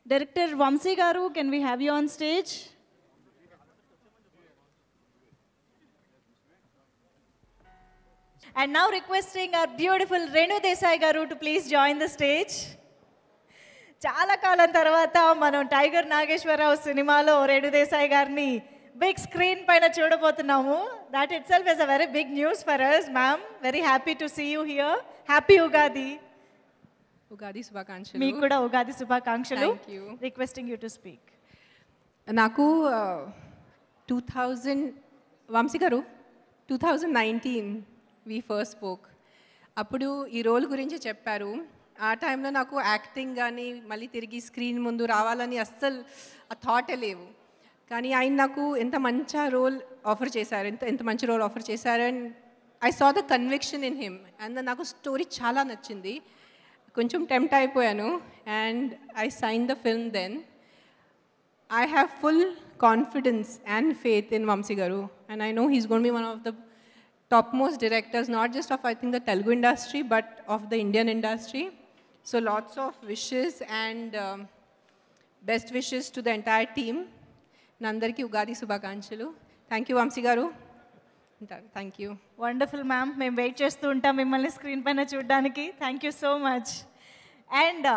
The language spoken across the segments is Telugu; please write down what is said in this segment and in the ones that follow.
Director Vamsi Garu, can we have you on stage? And now requesting our beautiful Renu Desai Garu to please join the stage. చాలా కాలం తర్వాత మనం టైగర్ నాగేశ్వరరావు సినిమాలో రేణు దేశాయ్ గారిని బిగ్ స్క్రీన్ పైన చూడబోతున్నాము. That itself is a very big news for us, ma'am. Very happy to see you here. Happy Ugadi. Ugadi శుభాకాంక్షలు. మీకు కూడా ఉగాది శుభాకాంక్షలు. Requesting you to speak. నాకు 2000 వంశీ గారు 2019 వి ఫస్ట్ స్పోక్. అప్పుడు ఈ రోల్ గురించి చెప్పారు. ఆ టైంలో నాకు యాక్టింగ్ కానీ మళ్ళీ తిరిగి స్క్రీన్ ముందు రావాలని అస్సలు ఆ థాటే లేవు. కానీ ఆయన నాకు ఎంత మంచి రోల్ ఆఫర్ చేశారు, ఎంత మంచి రోల్ ఆఫర్ చేశారు. And I saw the conviction in him. And నాకు స్టోరీ చాలా నచ్చింది. కొంచెం టెంప్ట్ అయిపోయాను. And I sign the film then. I have full confidence and faith in Vamsi Garu, and I know he's going to be one of the topmost directors, not just of, I think, the Telugu industry, but of the Indian industry. So lots of wishes and best wishes to the entire team. Nandarki Ugadi Subhakankshalu. Thank you, Vamsi Garu. Thank you. Wonderful, ma'am. మేము వెయిట్ చేస్తూ ఉంటాం మిమ్మల్ని స్క్రీన్ పైన చూడడానికి. Thank you so much. And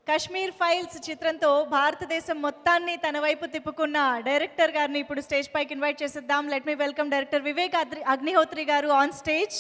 Kashmir files చిత్రంతో భారతదేశం మొత్తాన్ని తన వైపు తిప్పుకున్న డైరెక్టర్ గారిని ఇప్పుడు స్టేజ్ పైకి ఇన్వైట్ చేసేద్దాం. Let me welcome director Vivek Agnihotri గారు ఆన్ స్టేజ్.